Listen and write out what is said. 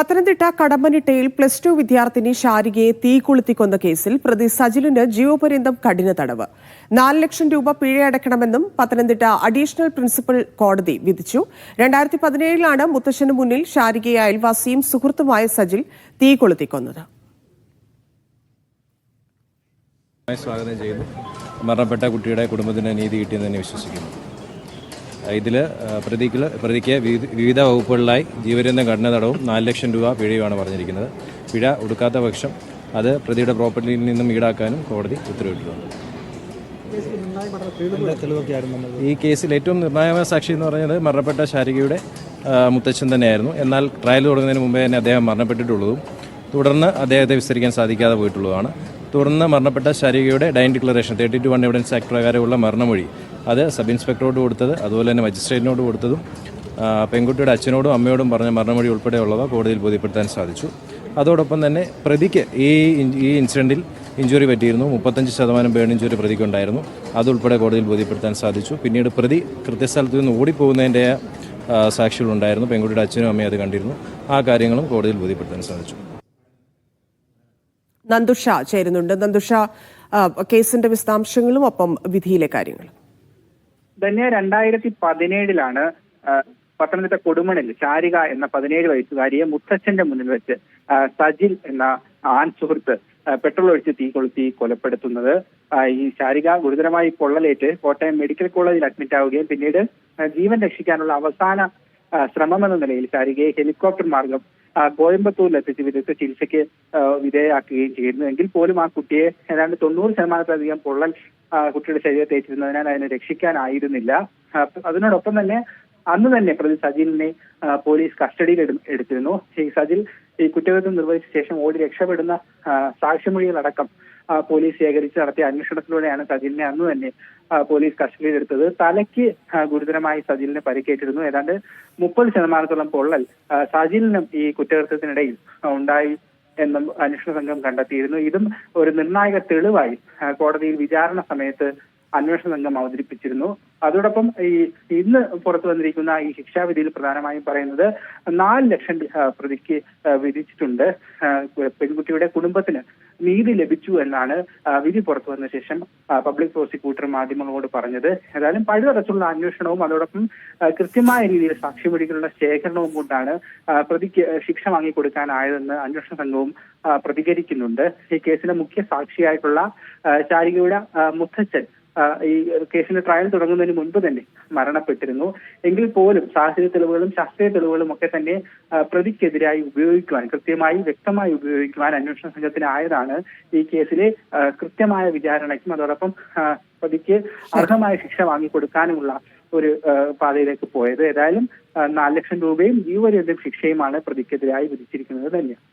പത്തനംതിട്ട കടമ്പനിട്ടയിൽ +2 വിദ്യാർത്ഥിനി ഷാരികയെ തീ കൊളുത്തിക്കൊന്ന കേസിൽ പ്രതി സജിലിന് ജീവപര്യന്തം കഠിന തടവ്. 4 ലക്ഷം രൂപ പിഴയടക്കണമെന്നും പത്തനംതിട്ട അഡീഷണൽ പ്രിൻസിപ്പൽ കോടതി വിധിച്ചു. 2017 മുത്തശ്ശന് മുന്നിൽ ഷാരികയെ അയൽവാസിയും സുഹൃത്തുമായ സജിൽ തീ കൊളുത്തിക്കൊന്നത്. സ്വാഗതം ചെയ്യുന്നു. മരണപ്പെട്ട കുട്ടിയുടെ കുടുംബത്തിന് നീതി കിട്ടിയെന്ന് തന്നെ വിശ്വസിക്കുന്നു. ഇതിൽ പ്രതിക്ക് വിവിധ വകുപ്പുകളിലായി ജീവപര്യന്തം കഠിന തടവും 4 ലക്ഷം രൂപ പിഴയുമാണ് പറഞ്ഞിരിക്കുന്നത്. പിഴ ഒടുക്കാത്ത പക്ഷം അത് പ്രതിയുടെ പ്രോപ്പർട്ടിയിൽ നിന്നും ഈടാക്കാനും കോടതി ഉത്തരവിട്ടിട്ടുണ്ട്. ഈ കേസിൽ ഏറ്റവും നിർണായക സാക്ഷി എന്ന് പറഞ്ഞത് മരണപ്പെട്ട ഷാരികയുടെ മുത്തച്ഛൻ തന്നെയായിരുന്നു. എന്നാൽ ട്രയൽ തുടങ്ങുന്നതിന് മുമ്പേ തന്നെ അദ്ദേഹം മരണപ്പെട്ടിട്ടുള്ളതും തുടർന്ന് അദ്ദേഹത്തെ വിസ്തരിക്കാൻ സാധിക്കാതെ പോയിട്ടുള്ളതാണ്. തുടർന്ന് മരണപ്പെട്ട ഷാരികയുടെ ഡൈൻ ഡിക്ലറേഷൻ 32(1) എവിഡൻസ് ആക്ട് പ്രകാരമുള്ള മരണമൊഴി അത് സബ് ഇൻസ്പെക്ടറോട് കൊടുത്തത്, അതുപോലെ തന്നെ മജിസ്ട്രേറ്റിനോട് കൊടുത്തതും പെൺകുട്ടിയുടെ അച്ഛനോടും അമ്മയോടും പറഞ്ഞ മരണമൊഴി ഉൾപ്പെടെയുള്ളവ കോടതിയിൽ ബോധ്യപ്പെടുത്താൻ സാധിച്ചു. അതോടൊപ്പം തന്നെ പ്രതിക്ക് ഈ ഇൻസിഡൻറ്റിൽ ഇഞ്ചുറി പറ്റിയിരുന്നു. 35% ബേൺ ഇഞ്ചുറി പ്രതിക്കുണ്ടായിരുന്നു. അതുൾപ്പെടെ കോടതിയിൽ ബോധ്യപ്പെടുത്താൻ സാധിച്ചു. പിന്നീട് പ്രതി കൃത്യസ്ഥലത്ത് നിന്ന് ഓടിപ്പോകുന്നതിൻ്റെ സാക്ഷികളുണ്ടായിരുന്നു. പെൺകുട്ടിയുടെ അച്ഛനും അമ്മയും അത് കണ്ടിരുന്നു. ആ കാര്യങ്ങളും കോടതിയിൽ ബോധ്യപ്പെടുത്താൻ സാധിച്ചു. നന്ദുഷ ചേരുന്നുണ്ട്. നന്ദുഷ, കേസിന്റെ വിശദാംശങ്ങളും ഒപ്പം വിധിയിലെ കാര്യങ്ങളും. തന്നെ 2017 പത്തനംതിട്ട കൊടുമണിൽ ഷാരിക എന്ന 17 വയസ്സുകാരിയെ മുത്തച്ഛന്റെ മുന്നിൽ വെച്ച് സജിൽ എന്ന ആൺ സുഹൃത്ത് പെട്രോൾ ഒഴിച്ച് തീ കൊളുത്തി കൊലപ്പെടുത്തുന്നത്. ഈ ഷാരിക ഗുരുതരമായി പൊള്ളലേറ്റ് കോട്ടയം മെഡിക്കൽ കോളേജിൽ അഡ്മിറ്റ് ആവുകയും പിന്നീട് ജീവൻ രക്ഷിക്കാനുള്ള അവസാന ശ്രമമെന്ന നിലയിൽ ഷാരികയെ ഹെലികോപ്റ്റർ മാർഗം കോയമ്പത്തൂരിൽ എത്തിച്ച് വിദഗ്ധ ചികിത്സയ്ക്ക് വിധേയമാക്കുകയും ചെയ്യുന്നു. എങ്കിൽ പോലും ആ കുട്ടിയെ ഏതാണ്ട് 90% പൊള്ളൽ കുട്ടിയുടെ ശരീരത്തെ ഏറ്റിരുന്നതിനാൽ അതിനെ രക്ഷിക്കാനായിരുന്നില്ല. അതിനോടൊപ്പം തന്നെ അന്ന് തന്നെ പ്രതി സജിലിനെ പോലീസ് കസ്റ്റഡിയിൽ എടുത്തിരുന്നു. ഈ സജിൽ ഈ കുറ്റകൃത്യം നിർവഹിച്ച ശേഷം ഓടി രക്ഷപ്പെടുന്ന സാക്ഷിമൊഴികളടക്കം പോലീസ് ശേഖരിച്ച് നടത്തിയ അന്വേഷണത്തിലൂടെയാണ് സജിലിനെ അന്ന് തന്നെ പോലീസ് കസ്റ്റഡിയിലെടുത്തത്. തലയ്ക്ക് ഗുരുതരമായി സജിലിന് പരിക്കേറ്റിരുന്നു. ഏതാണ്ട് 30% പൊള്ളൽ സജിലിനും ഈ കുറ്റകൃത്യത്തിനിടയിൽ ഉണ്ടായി എന്നും അന്വേഷണ സംഘം കണ്ടെത്തിയിരുന്നു. ഇതും ഒരു നിർണായക തെളിവായി കോടതിയിൽ വിചാരണ സമയത്ത് അന്വേഷണ സംഘം അവതരിപ്പിച്ചിരുന്നു. അതോടൊപ്പം ഇന്ന് പുറത്തു വന്നിരിക്കുന്ന ഈ ശിക്ഷാവിധിയിൽ പ്രധാനമായും പറയുന്നത് 4 ലക്ഷം പ്രതിക്ക് വിധിച്ചിട്ടുണ്ട്. പെൺകുട്ടിയുടെ കുടുംബത്തിന് നീതി ലഭിച്ചു എന്നാണ് വിധി പുറത്തു വന്ന ശേഷം പബ്ലിക് പ്രോസിക്യൂട്ടർ മാധ്യമങ്ങളോട് പറഞ്ഞത്. ഏതായാലും പഴുതടച്ചുള്ള അന്വേഷണവും അതോടൊപ്പം കൃത്യമായ രീതിയിൽ സാക്ഷിമൊഴികളുടെ ശേഖരണവും കൊണ്ടാണ് പ്രതിക്ക് ശിക്ഷ വാങ്ങിക്കൊടുക്കാനായതെന്ന് അന്വേഷണ സംഘവും പ്രതികരിക്കുന്നുണ്ട്. ഈ കേസിലെ മുഖ്യ സാക്ഷിയായിട്ടുള്ള ഷാരികയുടെ മുത്തച്ഛൻ ഈ കേസിന്റെ ട്രയൽ തുടങ്ങുന്നതിന് മുൻപ് തന്നെ മരണപ്പെട്ടിരുന്നു. എങ്കിൽ പോലും സാഹചര്യ തെളിവുകളും ശാസ്ത്രീയ തെളിവുകളും ഒക്കെ തന്നെ പ്രതിക്കെതിരായി ഉപയോഗിക്കുവാൻ കൃത്യമായി വ്യക്തമായി ഉപയോഗിക്കുവാൻ അന്വേഷണ സംഘത്തിന് ആയതാണ് ഈ കേസിലെ കൃത്യമായ വിചാരണയ്ക്കും അതോടൊപ്പം പ്രതിക്ക് അർഹമായ ശിക്ഷ വാങ്ങിക്കൊടുക്കാനുമുള്ള ഒരു പാതയിലേക്ക് പോയത്. ഏതായാലും 4 ലക്ഷം രൂപയും ജീവപര്യന്തം ശിക്ഷയുമാണ് പ്രതിക്കെതിരായി വിധിച്ചിരിക്കുന്നത് തന്നെയാണ്.